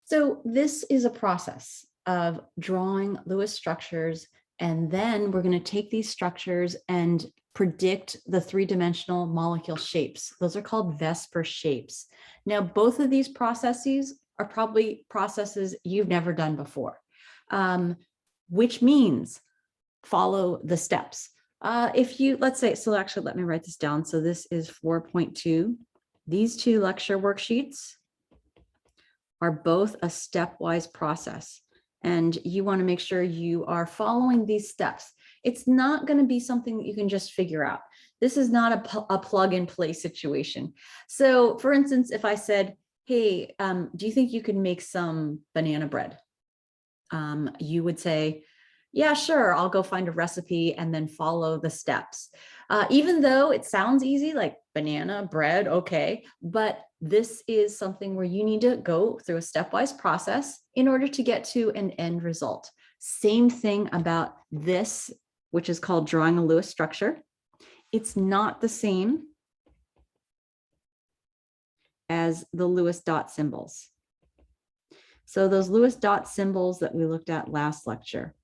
So this is a process of drawing Lewis structures, and then we're going to take these structures and predict the three-dimensional molecule shapes. Those are called VSEPR shapes. Now, both of these processes are probably processes you've never done before, which means follow the steps. If you, let's say, so actually let me write this down. So this is 4.2. These two lecture worksheets are both a stepwise process. And you want to make sure you are following these steps. It's not going to be something that you can just figure out. This is not a plug and play situation. So for instance, if I said, hey, do you think you could make some banana bread? You would say, yeah, sure, I'll go find a recipe and then follow the steps. Even though it sounds easy, like banana, bread, okay, but this is something where you need to go through a stepwise process in order to get to an end result. Same thing about this, which is called drawing a Lewis structure. It's not the same as the Lewis dot symbols. So those Lewis dot symbols that we looked at last lecture,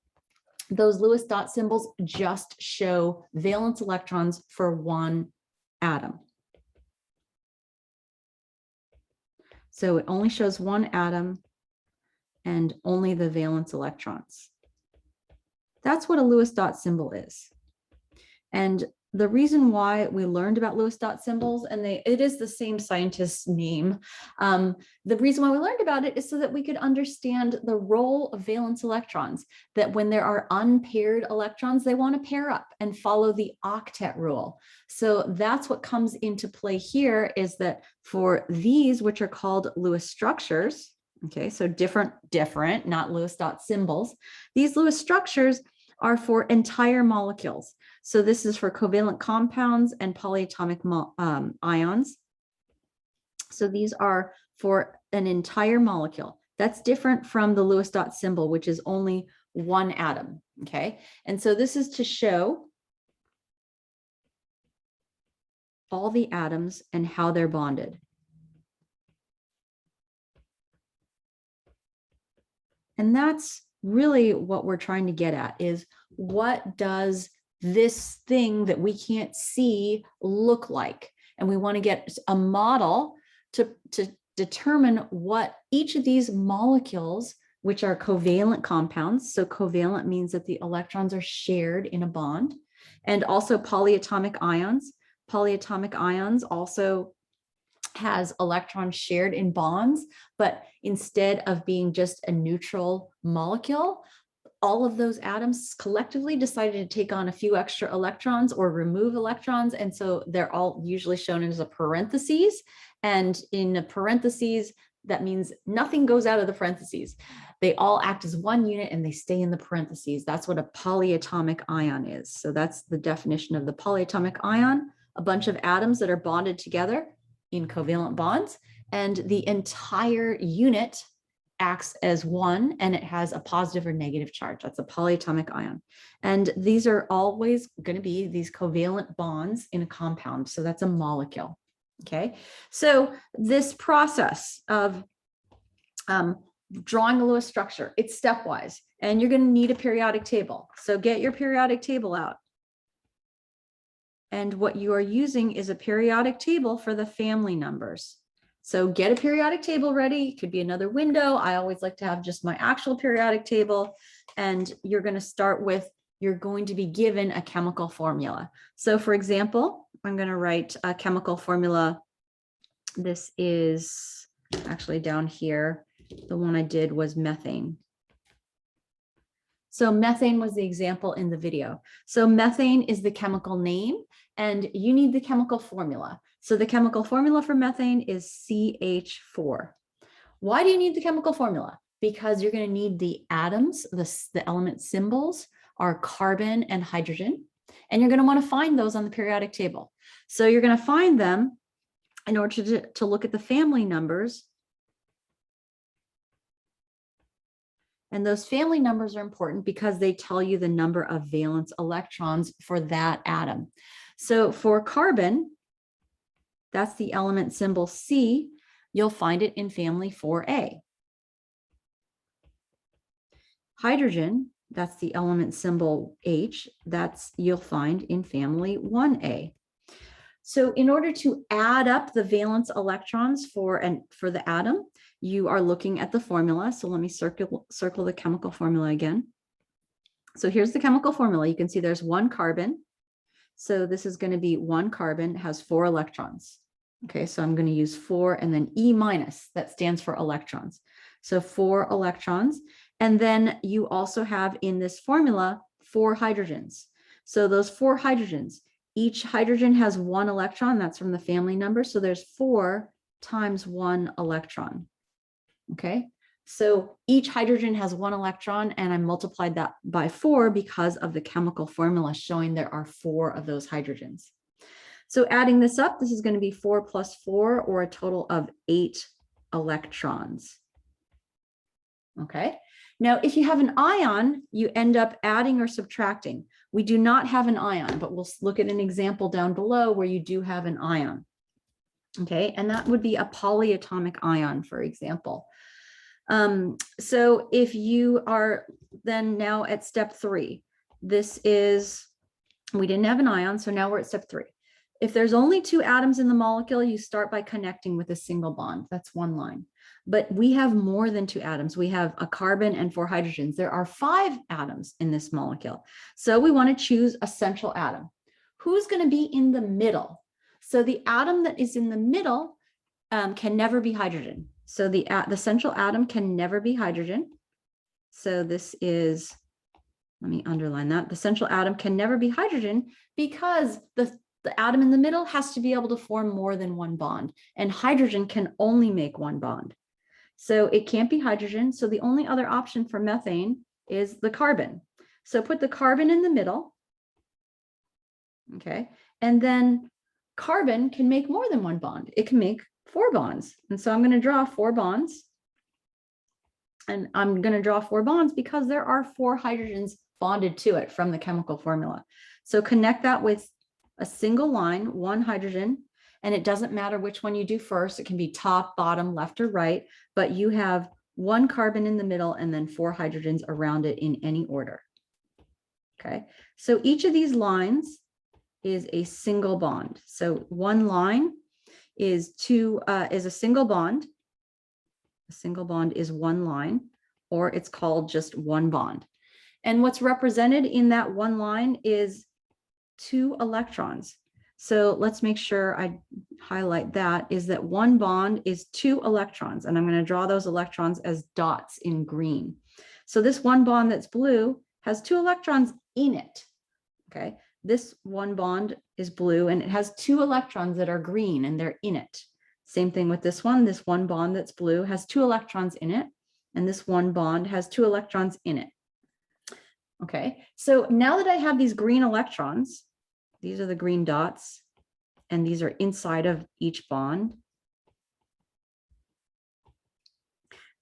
those Lewis dot symbols just show valence electrons for one atom. So it only shows one atom and only the valence electrons. That's what a Lewis dot symbol is. And the reason why we learned about Lewis dot symbols, and it is the same scientist's name, the reason why we learned about it is so that we could understand the role of valence electrons, that when there are unpaired electrons, they want to pair up and follow the octet rule. So that's what comes into play here, is that for these, which are called Lewis structures, okay, so different, not Lewis dot symbols, these Lewis structures are for entire molecules. So this is for covalent compounds and polyatomic ions. So these are for an entire molecule. That's different from the Lewis dot symbol, which is only one atom, okay? And so this is to show all the atoms and how they're bonded. And that's really what we're trying to get at, is what does this thing that we can't see look like? And we want to get a model to determine what each of these molecules, which are covalent compounds. So covalent means that the electrons are shared in a bond, and also polyatomic ions. Polyatomic ions also has electrons shared in bonds, but instead of being just a neutral molecule, all of those atoms collectively decided to take on a few extra electrons or remove electrons. And so they're all usually shown as a parentheses. And in a parentheses, that means nothing goes out of the parentheses. They all act as one unit and they stay in the parentheses. That's what a polyatomic ion is. So that's the definition of the polyatomic ion, a bunch of atoms that are bonded together in covalent bonds, and the entire unit acts as one, and it has a positive or negative charge. That's a polyatomic ion. And these are always going to be these covalent bonds in a compound. So that's a molecule. Okay. So this process of drawing a Lewis structure, it's stepwise, and you're going to need a periodic table. So get your periodic table out. And what you are using is a periodic table for the family numbers. So get a periodic table ready. It could be another window. I always like to have just my actual periodic table. And you're going to start with, you're going to be given a chemical formula. So for example, I'm going to write a chemical formula. This is actually down here. The one I did was methane. So methane was the example in the video. So methane is the chemical name, and you need the chemical formula. So the chemical formula for methane is CH4. Why do you need the chemical formula? Because you're going to need the atoms, the element symbols are carbon and hydrogen, and you're going to want to find those on the periodic table. So you're going to find them in order to look at the family numbers. And those family numbers are important because they tell you the number of valence electrons for that atom. So for carbon, that's the element symbol C. You'll find it in family 4A. Hydrogen, that's the element symbol H, that's you'll find in family 1A. So in order to add up the valence electrons for the atom, you are looking at the formula. So let me circle the chemical formula again. So here's the chemical formula. You can see there's one carbon. So this is going to be one carbon, has 4 electrons. Okay, so I'm going to use 4 and then E minus, that stands for electrons. So 4 electrons. And then you also have in this formula 4 hydrogens. So those 4 hydrogens, each hydrogen has 1 electron. That's from the family number. So there's 4 times 1 electron. Okay, so each hydrogen has 1 electron, and I multiplied that by 4 because of the chemical formula showing there are 4 of those hydrogens. So adding this up, this is going to be 4 plus 4, or a total of 8 electrons. Okay, now if you have an ion, you end up adding or subtracting. We do not have an ion, but we'll look at an example down below where you do have an ion. Okay, and that would be a polyatomic ion, for example. So if you are then now at step 3, this is, we didn't have an ion, so now we're at step 3. If there's only 2 atoms in the molecule, you start by connecting with a single bond. That's one line. But we have more than 2 atoms. We have a carbon and 4 hydrogens. There are 5 atoms in this molecule. So we want to choose a central atom. Who's going to be in the middle? So the atom that is in the middle can never be hydrogen. So the central atom can never be hydrogen. So this is, let me underline that. The central atom can never be hydrogen because the atom in the middle has to be able to form more than 1 bond, and hydrogen can only make 1 bond. So it can't be hydrogen. So the only other option for methane is the carbon. So put the carbon in the middle. Okay. And then carbon can make more than 1 bond. It can make 4 bonds. And so I'm going to draw 4 bonds. And I'm going to draw 4 bonds because there are 4 hydrogens bonded to it from the chemical formula. So connect that with a single line, 1 hydrogen, and it doesn't matter which one you do first. It can be top, bottom, left, or right, but you have 1 carbon in the middle and then 4 hydrogens around it in any order. Okay, so each of these lines is a single bond. So one line is a single bond. A single bond is 1 line, or it's called just 1 bond. And what's represented in that 1 line is 2 electrons. So let's make sure I highlight that, is that 1 bond is 2 electrons, and I'm going to draw those electrons as dots in green. So this 1 bond that's blue has 2 electrons in it. Okay, this 1 bond is blue and it has 2 electrons that are green and they're in it. Same thing with this 1 bond that's blue has 2 electrons in it, and this 1 bond has 2 electrons in it. Okay, so now that I have these green electrons, these are the green dots, and these are inside of each bond.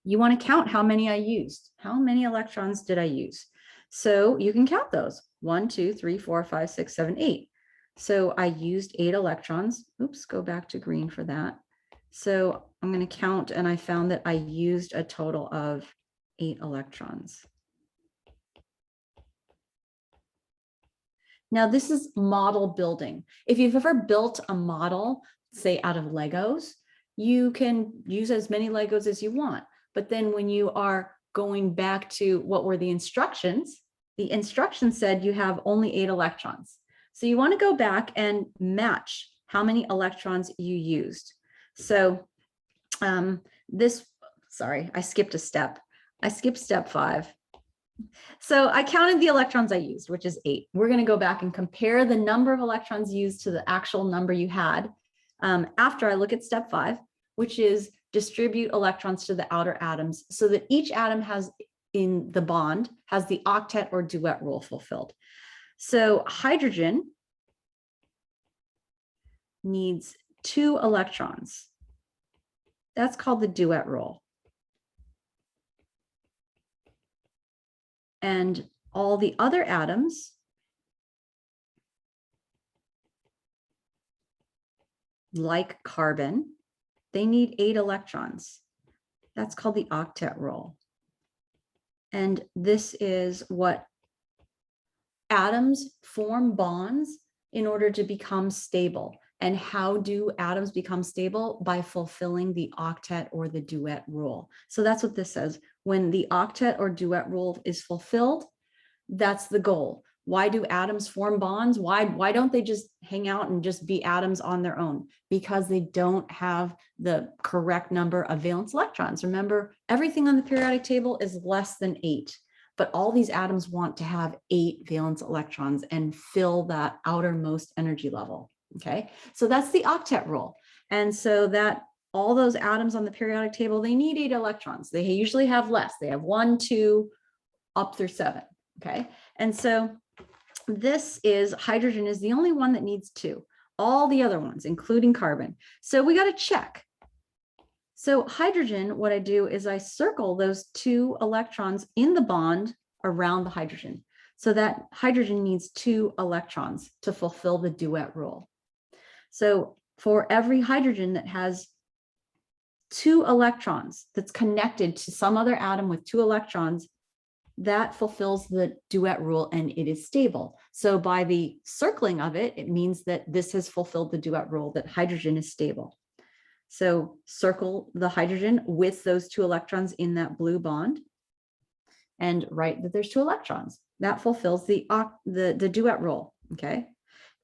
You want to count how many I used. How many electrons did I use? So you can count those. 1, 2, 3, 4, 5, 6, 7, 8. So I used 8 electrons. Oops, go back to green for that. So I'm going to count, and I found that I used a total of 8 electrons. Now, this is model building. If you've ever built a model, say out of Legos, you can use as many Legos as you want. But then when you are going back to what were the instructions said you have only 8 electrons. So you want to go back and match how many electrons you used. So sorry, I skipped a step. I skipped step 5. So I counted the electrons I used, which is 8. We're going to go back and compare the number of electrons used to the actual number you had after I look at step 5, which is distribute electrons to the outer atoms so that each atom has in the bond has the octet or duet rule fulfilled. So hydrogen needs 2 electrons. That's called the duet rule. And all the other atoms like carbon, they need 8 electrons. That's called the octet rule. And this is what atoms form bonds in order to become stable. And how do atoms become stable? By fulfilling the octet or the duet rule. So that's what this says. When the octet or duet rule is fulfilled, that's the goal. Why do atoms form bonds? Why don't they just hang out and just be atoms on their own? Because they don't have the correct number of valence electrons. Remember, everything on the periodic table is less than 8, but all these atoms want to have 8 valence electrons and fill that outermost energy level. Okay, so that's the octet rule. And so that all those atoms on the periodic table, they need 8 electrons. They usually have less. They have 1, 2, up through 7. Okay, and so this is hydrogen is the only one that needs 2. All the other ones, including carbon. So we got to check. So hydrogen, what I do is I circle those 2 electrons in the bond around the hydrogen. So that hydrogen needs 2 electrons to fulfill the duet rule. So for every hydrogen that has 2 electrons that's connected to some other atom with 2 electrons, that fulfills the duet rule and it is stable. So by the circling of it, it means that this has fulfilled the duet rule, that hydrogen is stable. So circle the hydrogen with those 2 electrons in that blue bond and write that there's 2 electrons. That fulfills the duet rule, okay?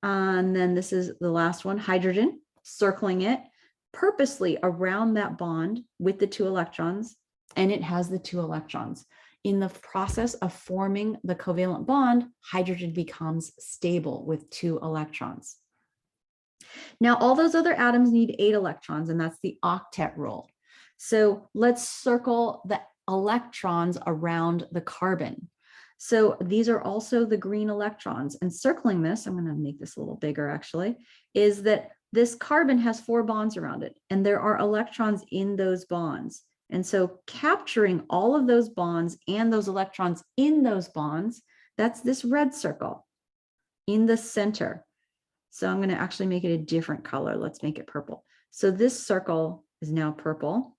And then this is the last one, hydrogen, circling it purposely around that bond with the 2 electrons, and it has the 2 electrons. In the process of forming the covalent bond, hydrogen becomes stable with 2 electrons. Now, all those other atoms need 8 electrons, and that's the octet rule. So let's circle the electrons around the carbon. So these are also the green electrons, and circling this, I'm going to make this a little bigger actually, is that this carbon has 4 bonds around it, and there are electrons in those bonds. And so capturing all of those bonds and those electrons in those bonds, that's this red circle in the center. So I'm going to actually make it a different color. Let's make it purple. So this circle is now purple.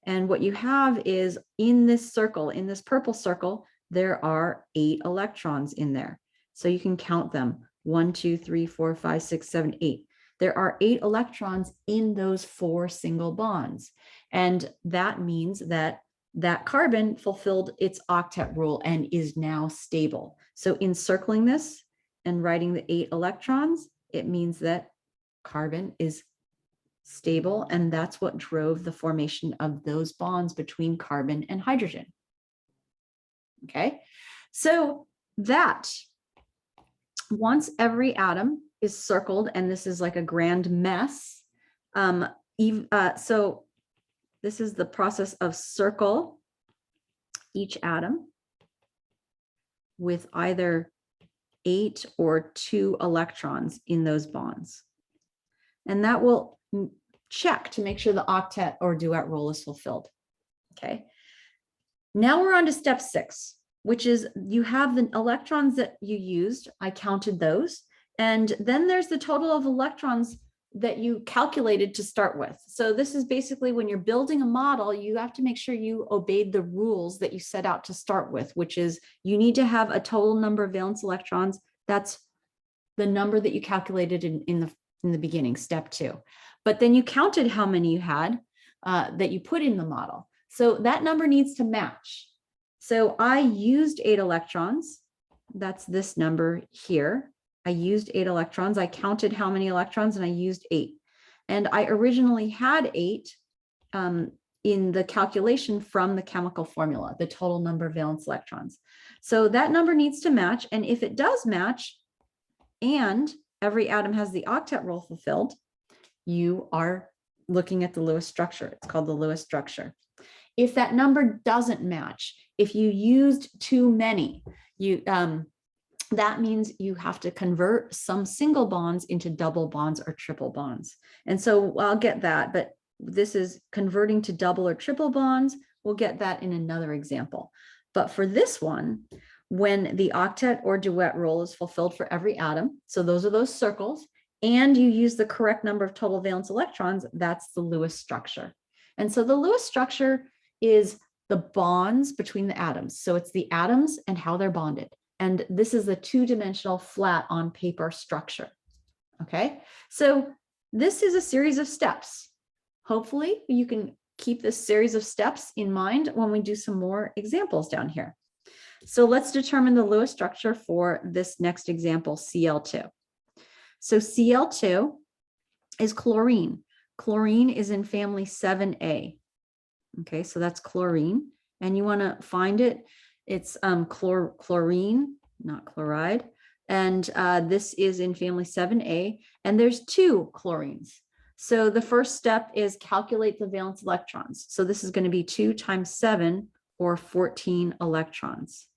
And what you have is in this circle, in this purple circle, there are 8 electrons in there. So you can count them. 1, 2, 3, 4, 5, 6, 7, 8. There are 8 electrons in those 4 single bonds. And that means that that carbon fulfilled its octet rule and is now stable. So in circling this and writing the 8 electrons, it means that carbon is stable, and that's what drove the formation of those bonds between carbon and hydrogen. Okay, so that once every atom is circled, and this is like a grand mess. So this is the process of circle each atom with either 8 or 2 electrons in those bonds. And that will check to make sure the octet or duet rule is fulfilled. Okay. Now we're on to step 6, which is you have the electrons that you used. I counted those. And then there's the total of electrons that you calculated to start with. So this is basically when you're building a model, you have to make sure you obeyed the rules that you set out to start with, which is you need to have a total number of valence electrons. That's the number that you calculated in the beginning, step 2. But then you counted how many you had that you put in the model. So that number needs to match. So I used 8 electrons. That's this number here. I used 8 electrons. I counted how many electrons and I used 8. And I originally had 8 in the calculation from the chemical formula, the total number of valence electrons. So that number needs to match. And if it does match, and every atom has the octet rule fulfilled, you are looking at the Lewis structure. It's called the Lewis structure. If that number doesn't match, if you used too many, that means you have to convert some single bonds into double bonds or triple bonds. And so I'll get that, but this is converting to double or triple bonds. We'll get that in another example. But for this one, when the octet or duet rule is fulfilled for every atom, so those are those circles, and you use the correct number of total valence electrons, that's the Lewis structure. And so the Lewis structure is the bonds between the atoms. So it's the atoms and how they're bonded. And this is the two-dimensional flat on paper structure. Okay, so this is a series of steps. Hopefully you can keep this series of steps in mind when we do some more examples down here. So let's determine the Lewis structure for this next example, Cl2. So Cl2 is chlorine. Chlorine is in family 7A. Okay, so that's chlorine. And you want to find it. It's chlorine, not chloride. And this is in family 7A. And there's 2 chlorines. So the first step is calculate the valence electrons. So this is going to be 2 times 7 or 14 electrons.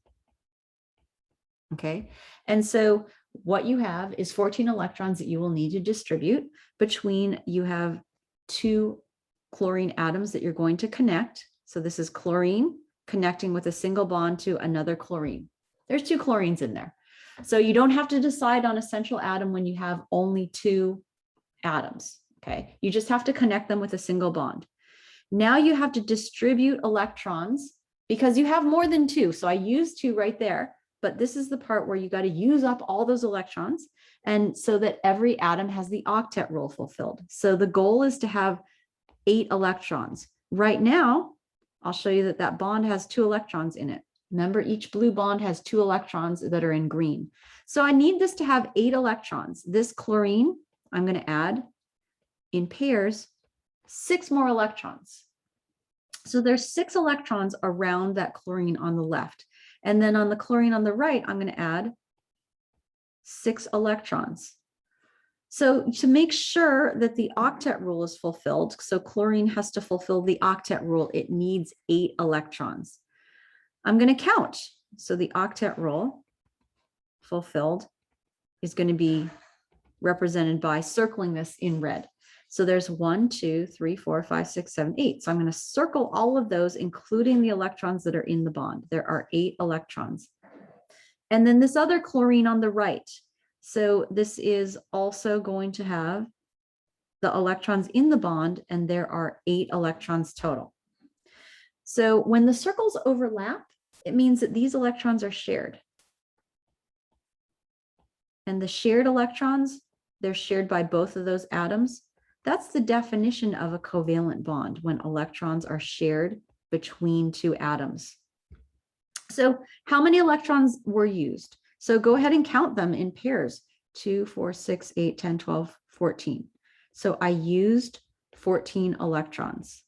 Okay, and so what you have is 14 electrons that you will need to distribute between, you have 2 chlorine atoms that you're going to connect. So this is chlorine connecting with a single bond to another chlorine. There's 2 chlorines in there. So you don't have to decide on a central atom when you have only 2 atoms. Okay, you just have to connect them with a single bond. Now you have to distribute electrons because you have more than 2. So I used 2 right there, but this is the part where you got to use up all those electrons, and so that every atom has the octet rule fulfilled. So the goal is to have 8 electrons. Right now, I'll show you that that bond has 2 electrons in it. Remember, each blue bond has 2 electrons that are in green. So I need this to have 8 electrons. This chlorine, I'm going to add in pairs 6 more electrons. So there's 6 electrons around that chlorine on the left. And then on the chlorine on the right, I'm going to add 6 electrons. So to make sure that the octet rule is fulfilled, so chlorine has to fulfill the octet rule, it needs 8 electrons. I'm going to count. So the octet rule fulfilled is going to be represented by circling this in red. So there's 1, 2, 3, 4, 5, 6, 7, 8. So I'm going to circle all of those, including the electrons that are in the bond. There are 8 electrons. And then this other chlorine on the right. So this is also going to have the electrons in the bond, and there are 8 electrons total. So when the circles overlap, it means that these electrons are shared. And the shared electrons, they're shared by both of those atoms. That's the definition of a covalent bond, when electrons are shared between 2 atoms. So how many electrons were used? So go ahead and count them in pairs: 2, 4, 6, 8, 10, 12, 14. So I used 14 electrons.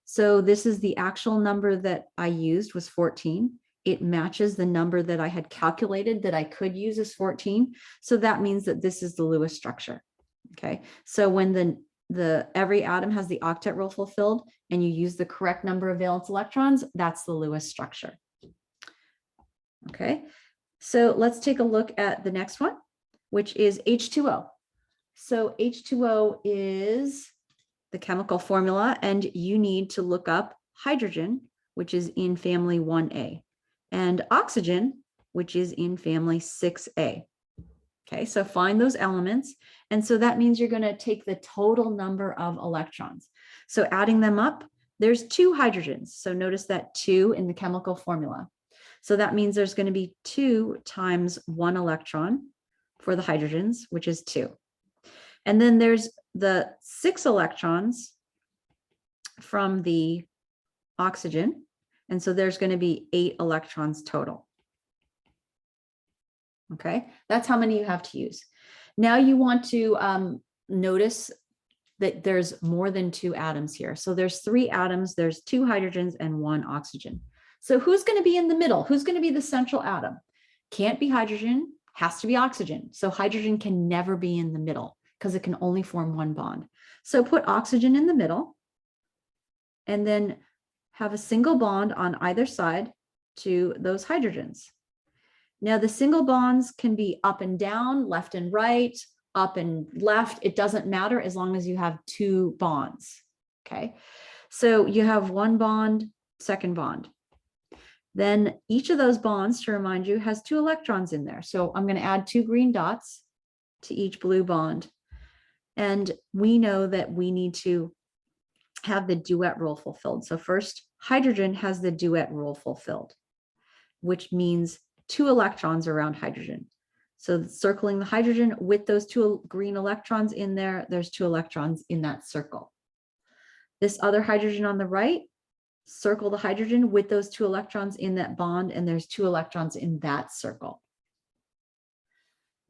So this is the actual number that I used, was 14. It matches the number that I had calculated that I could use as 14. So that means that this is the Lewis structure. Okay, so when every atom has the octet rule fulfilled and you use the correct number of valence electrons, that's the Lewis structure. Okay, so let's take a look at the next one, which is H2O. So H2O is the chemical formula, and you need to look up hydrogen, which is in family 1A, and oxygen, which is in family 6A. Okay, so find those elements. And so that means you're going to take the total number of electrons. So adding them up, there's 2 hydrogens. So notice that 2 in the chemical formula. So that means there's going to be 2 times 1 electron for the hydrogens, which is 2. And then there's the 6 electrons from the oxygen. And so there's going to be 8 electrons total. Okay, that's how many you have to use. Now you want to notice that there's more than 2 atoms here. So there's 3 atoms, there's 2 hydrogens and 1 oxygen. So who's going to be in the middle? Who's going to be the central atom? Can't be hydrogen, has to be oxygen. So hydrogen can never be in the middle because it can only form 1 bond. So put oxygen in the middle and then have a single bond on either side to those hydrogens. Now the single bonds can be up and down, left and right, up and left. It doesn't matter as long as you have 2 bonds. Okay, so you have 1 bond, second bond. Then each of those bonds, to remind you, has 2 electrons in there. So I'm going to add 2 green dots to each blue bond. And we know that we need to have the duet rule fulfilled. So first, hydrogen has the duet rule fulfilled, which means 2 electrons around hydrogen. So circling the hydrogen with those 2 green electrons in there, there's 2 electrons in that circle. This other hydrogen on the right, circle the hydrogen with those 2 electrons in that bond, and there's 2 electrons in that circle.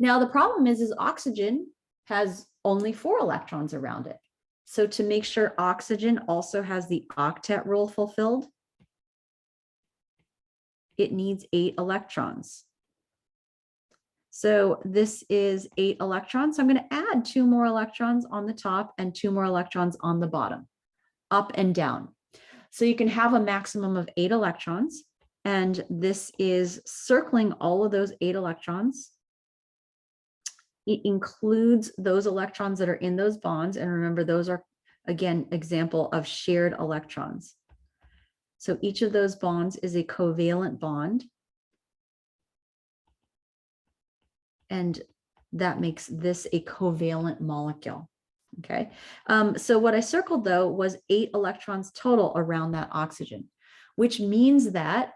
Now the problem is oxygen has only 4 electrons around it. So to make sure oxygen also has the octet rule fulfilled, it needs 8 electrons. So this is 8 electrons. So I'm going to add 2 more electrons on the top and 2 more electrons on the bottom, up and down. So you can have a maximum of 8 electrons. And this is circling all of those 8 electrons. It includes those electrons that are in those bonds. And remember, those are, again, example of shared electrons. So each of those bonds is a covalent bond. And that makes this a covalent molecule. Okay. So what I circled though was 8 electrons total around that oxygen, which means that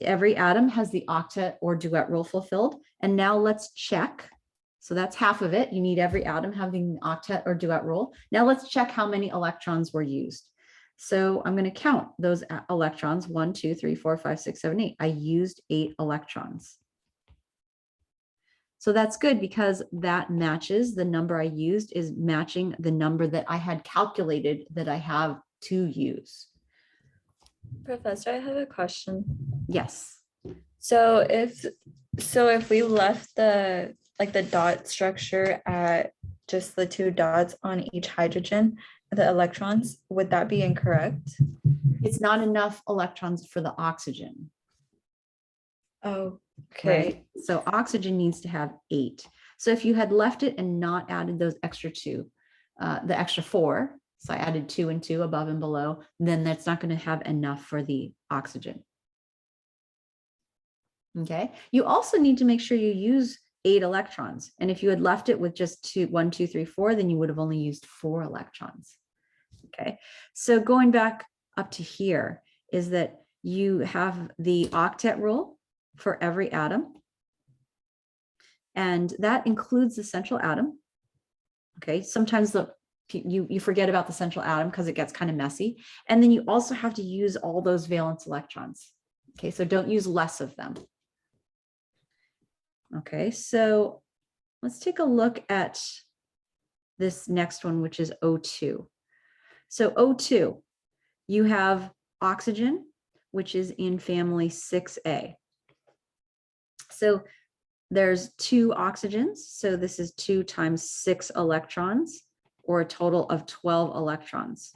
every atom has the octet or duet rule fulfilled. And now let's check. So that's half of it. You need every atom having the octet or duet rule. Now let's check how many electrons were used. So I'm going to count those electrons. 1, 2, 3, 4, 5, 6, 7, 8. I used 8 electrons. So that's good because that matches the number I used is matching the number that I had calculated that I have to use. Professor, I have a question. Yes. So if we left the dot structure at just the 2 dots on each hydrogen, the electrons, would that be incorrect? It's not enough electrons for the oxygen. Oh, okay. Right. So oxygen needs to have 8. So if you had left it and not added those extra 2, the extra 4, so I added 2 and 2 above and below, then that's not going to have enough for the oxygen. Okay. You also need to make sure you use 8 electrons. And if you had left it with just 1, 2, 3, 4, then you would have only used 4 electrons. Okay. So going back up to here is that you have the octet rule for every atom. And that includes the central atom. Okay. Sometimes you forget about the central atom because it gets kind of messy. And then you also have to use all those valence electrons. Okay. So don't use less of them. Okay, so let's take a look at this next one, which is O2. So O2, you have oxygen, which is in family 6A. So there's 2 oxygens. So this is 2 times 6 electrons, or a total of 12 electrons.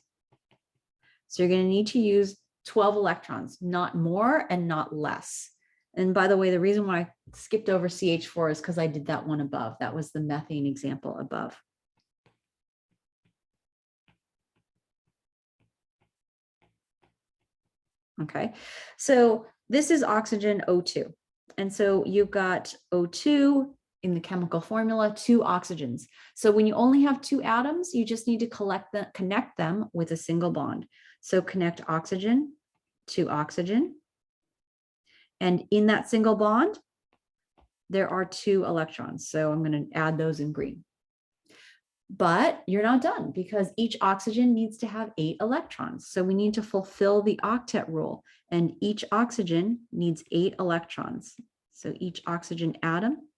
So you're going to need to use 12 electrons, not more and not less. And by the way, the reason why I skipped over CH4 is because I did that one above. That was the methane example above. Okay, so this is oxygen O2. And so you've got O2 in the chemical formula, 2 oxygens. So when you only have 2 atoms, you just need to connect them with a single bond. So connect oxygen to oxygen. And in that single bond, there are 2 electrons. So I'm going to add those in green. But you're not done because each oxygen needs to have 8 electrons. So we need to fulfill the octet rule. And each oxygen needs 8 electrons. So each oxygen atom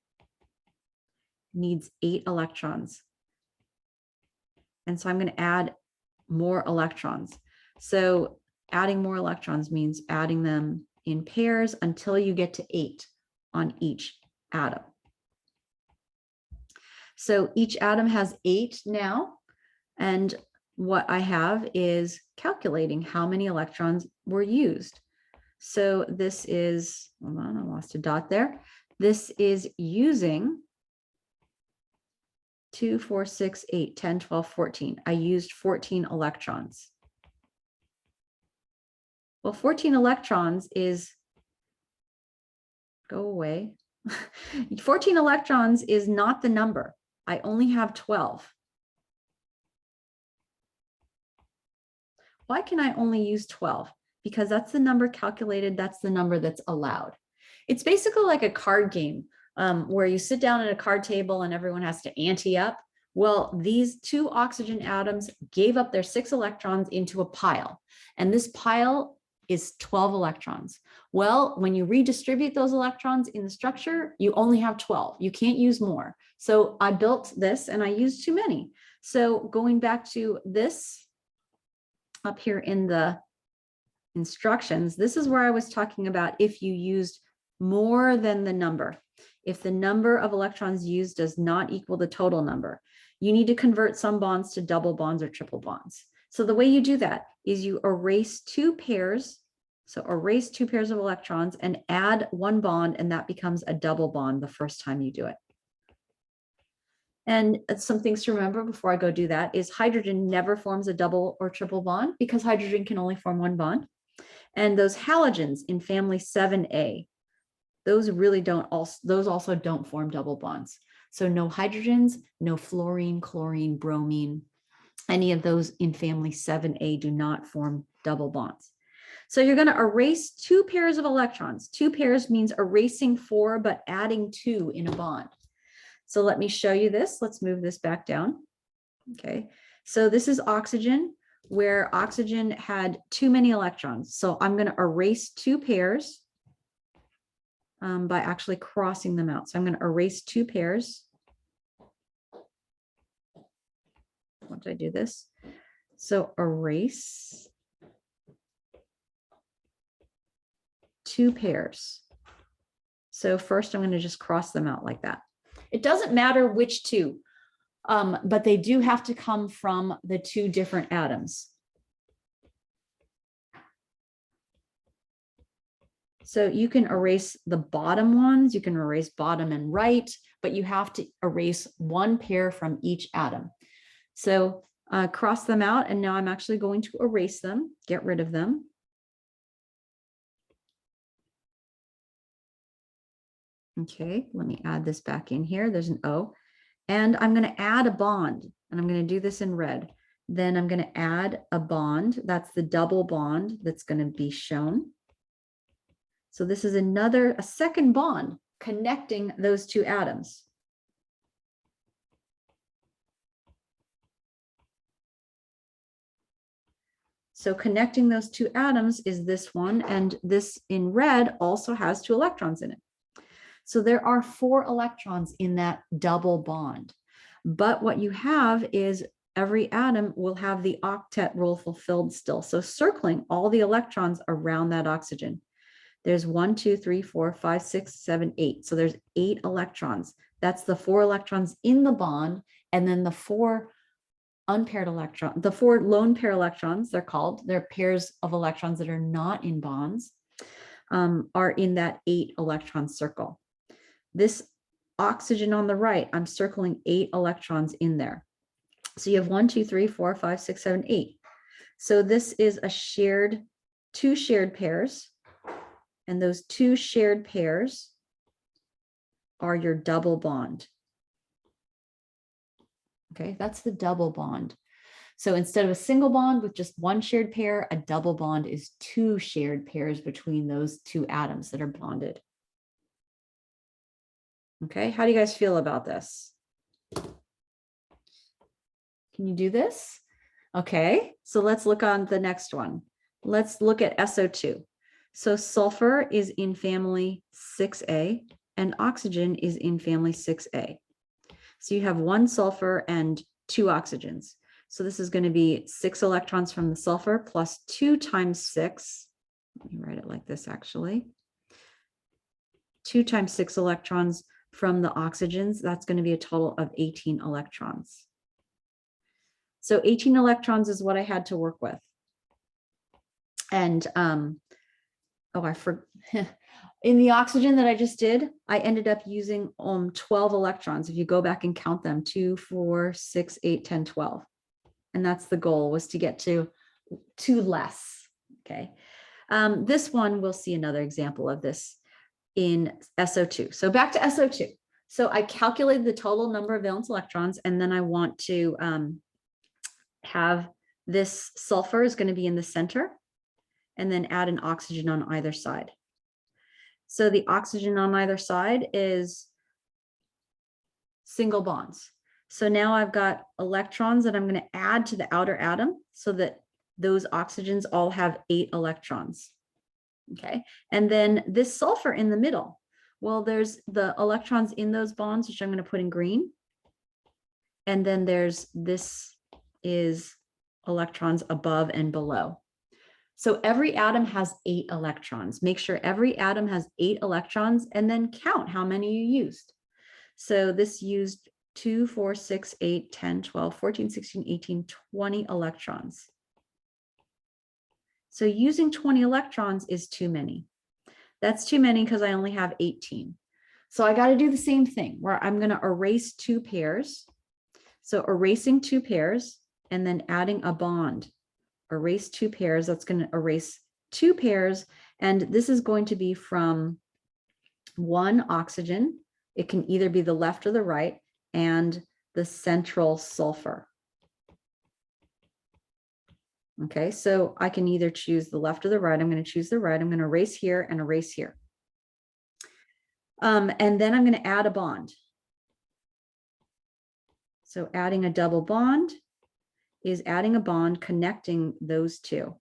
needs 8 electrons. And so I'm going to add more electrons. So adding more electrons means adding them in pairs until you get to 8 on each atom. So each atom has 8 now. And what I have is calculating how many electrons were used. So this is, hold on, I lost a dot there. This is using 2, 4, 6, 8, 10, 12, 14. I used 14 electrons. Well, 14 electrons is, go away. 14 electrons is not the number. I only have 12. why can I only use 12? Because that's the number calculated, that's the number that's allowed. It's basically like a card game where you sit down at a card table and everyone has to ante up. Well, these two oxygen atoms gave up their 6 electrons into a pile, and this pile is 12 electrons. Well, when you redistribute those electrons in the structure, you only have 12. You can't use more. So I built this and I used too many. So going back to this up here in the instructions, this is where I was talking about if you used more than the number. If the number of electrons used does not equal the total number, you need to convert some bonds to double bonds or triple bonds. So the way you do that is you erase 2 pairs. So erase 2 pairs of electrons and add 1 bond, and that becomes a double bond the first time you do it. And some things to remember before I go do that is hydrogen never forms a double or triple bond because hydrogen can only form 1 bond. And those halogens in family 7A, those really don't also, those also don't form double bonds. So no hydrogens, no fluorine, chlorine, bromine, any of those in family 7A do not form double bonds. So you're going to erase 2 pairs of electrons. 2 pairs means erasing 4, but adding 2 in a bond. So let me show you this. Let's move this back down. Okay, so this is oxygen, where oxygen had too many electrons. So I'm going to erase 2 pairs by actually crossing them out. So I'm going to erase 2 pairs. Once I do this, so erase 2 pairs. So first I'm going to just cross them out like that. It doesn't matter which 2, but they do have to come from the 2 different atoms. So you can erase the bottom ones, you can erase bottom and right, but you have to erase 1 pair from each atom. So cross them out, and now I'm actually going to erase them, get rid of them. Okay, let me add this back in here. There's an O, and I'm going to add a bond, and I'm going to do this in red. Then I'm going to add a bond. That's the double bond that's going to be shown. So this is a second bond connecting those 2 atoms. So connecting those 2 atoms is this one, and this in red also has 2 electrons in it. So there are 4 electrons in that double bond. But what you have is every atom will have the octet rule fulfilled still. So circling all the electrons around that oxygen. There's 1, 2, 3, 4, 5, 6, 7, 8. So there's 8 electrons. That's the 4 electrons in the bond, and then the 4 unpaired electrons, the 4 lone pair electrons, they're called, they're pairs of electrons that are not in bonds, are in that 8 electron circle. This oxygen on the right, I'm circling 8 electrons in there. So you have 1, 2, 3, 4, 5, 6, 7, 8. So this is a shared, 2 shared pairs. And those 2 shared pairs are your double bond. Okay, that's the double bond. So instead of a single bond with just 1 shared pair, a double bond is 2 shared pairs between those 2 atoms that are bonded. Okay, how do you guys feel about this? Can you do this? Okay, so let's look on the next one. Let's look at SO2. So sulfur is in family 6A and oxygen is in family 6A. So you have 1 sulfur and 2 oxygens. So this is going to be 6 electrons from the sulfur plus 2 times 6. Let me write it like this actually. 2 times 6 electrons from the oxygens. That's going to be a total of 18 electrons. So 18 electrons is what I had to work with. And in the oxygen that I just did, I ended up using 12 electrons. If you go back and count them, 2, 4, 6, 8, 10, 12. And that's the goal, was to get to 2 less. Okay. This one, we'll see another example of this in SO2. So back to SO2. So I calculated the total number of valence electrons, and then I want to have This sulfur is going to be in the center, and then add an oxygen on either side. So the oxygen on either side is single bonds. So now I've got electrons that I'm going to add to the outer atom so that those oxygens all have 8 electrons. Okay, and then this sulfur in the middle. Well, there's the electrons in those bonds, which I'm going to put in green. And then there's this is electrons above and below. So every atom has 8 electrons. Make sure every atom has 8 electrons and then count how many you used. So this used 2, 4, 6, 8, 10, 12, 14, 16, 18, 20 electrons. So using 20 electrons is too many. That's too many because I only have 18. So I got to do the same thing where I'm going to erase 2 pairs. So erasing 2 pairs and then adding a bond. Erase 2 pairs. That's going to erase 2 pairs. And this is going to be from 1 oxygen. It can either be the left or the right, and the central sulfur. Okay, so I can either choose the left or the right. I'm going to choose the right. I'm going to erase here and erase here. And then I'm going to add a bond. So adding a double bond is adding a bond connecting those 2.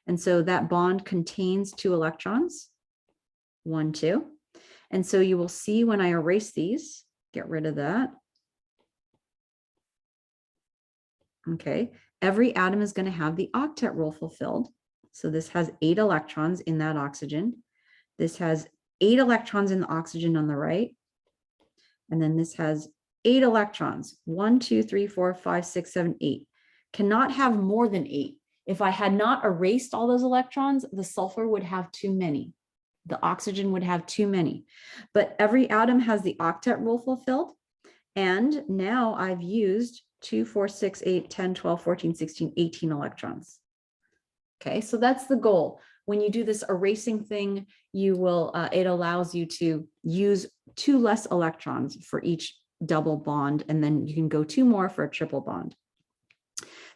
And so that bond contains 2 electrons, 1, 2. And so you will see when I erase these, get rid of that. Okay, every atom is going to have the octet rule fulfilled. So this has 8 electrons in that oxygen. This has 8 electrons in the oxygen on the right. And then this has 8 electrons, 1, 2, 3, 4, 5, 6, 7, 8. Cannot have more than 8. If I had not erased all those electrons, the sulfur would have too many. The oxygen would have too many. But every atom has the octet rule fulfilled. And now I've used 2, 4, 6, 8, 10, 12, 14, 16, 18 electrons. Okay, so that's the goal. When you do this erasing thing, you will, it allows you to use 2 less electrons for each double bond, and then you can go 2 more for a triple bond.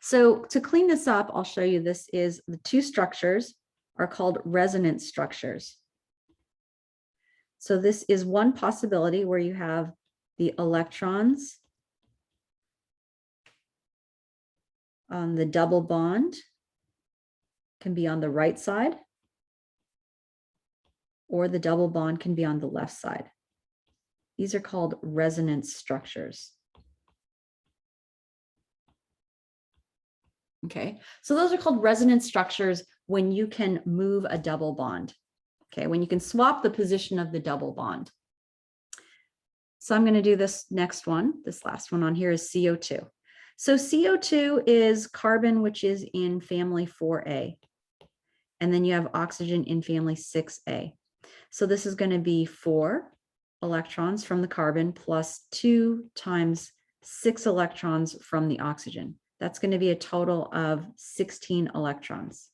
So to clean this up, I'll show you this is the 2 structures are called resonance structures. So this is one possibility where you have the electrons on the double bond can be on the right side, or the double bond can be on the left side. These are called resonance structures. Okay, so those are called resonance structures when you can move a double bond. Okay, when you can swap the position of the double bond. So I'm going to do this next one. This last one on here is CO2. So CO2 is carbon, which is in family 4A. And then you have oxygen in family 6A. So this is going to be 4 electrons from the carbon plus 2 times 6 electrons from the oxygen. That's going to be a total of 16 electrons.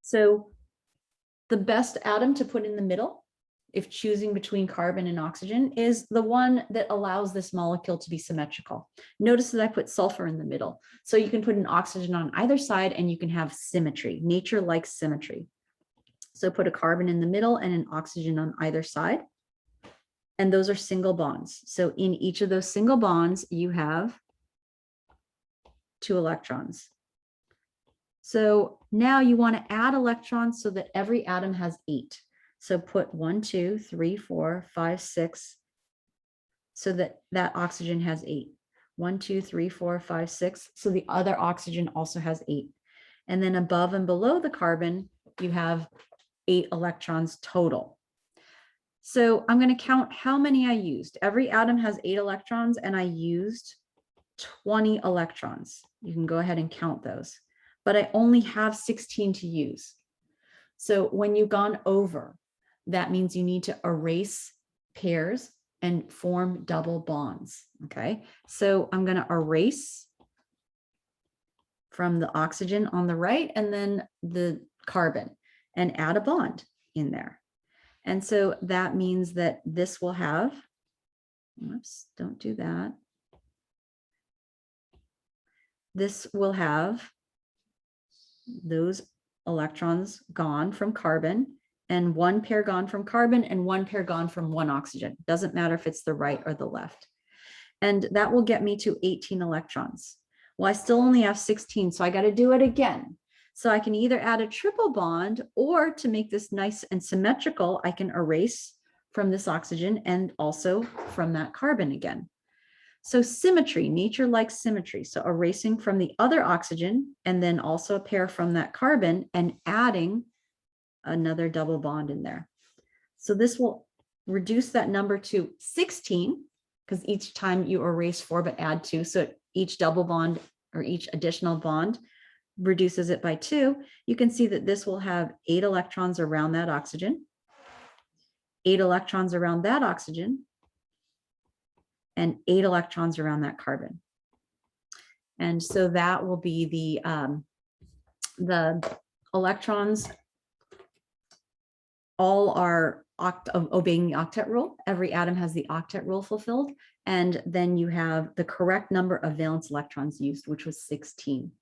So the best atom to put in the middle, if choosing between carbon and oxygen, is the one that allows this molecule to be symmetrical. Notice that I put sulfur in the middle. So you can put an oxygen on either side and you can have symmetry. Nature likes symmetry. So put a carbon in the middle and an oxygen on either side. And those are single bonds. So in each of those single bonds, you have 2 electrons. So now you want to add electrons so that every atom has 8. So put 1, 2, 3, 4, 5, 6, so that that oxygen has 8. 1, 2, 3, 4, 5, 6. So the other oxygen also has 8. And then above and below the carbon, you have 8 electrons total. So I'm going to count how many I used. Every atom has 8 electrons, and I used 20 electrons. You can go ahead and count those, but I only have 16 to use. So when you've gone over, that means you need to erase pairs and form double bonds. Okay, so I'm going to erase from the oxygen on the right and then the carbon and add a bond in there. And so that means that this will have, whoops, don't do that. this will have those electrons gone from carbon, and one pair gone from carbon and one pair gone from one oxygen. Doesn't matter if it's the right or the left. And that will get me to 18 electrons. Well, I still only have 16, so I got to do it again. So I can either add a triple bond, or to make this nice and symmetrical, I can erase from this oxygen and also from that carbon again. So symmetry, nature likes symmetry. So erasing from the other oxygen and then also a pair from that carbon and adding another double bond in there. So this will reduce that number to 16, because each time you erase 4 but add 2. So each double bond or each additional bond reduces it by 2. You can see that this will have 8 electrons around that oxygen, 8 electrons around that oxygen, and 8 electrons around that carbon. And so that will be the electrons all are obeying the octet rule. Every atom has the octet rule fulfilled. And then you have the correct number of valence electrons used, which was 16.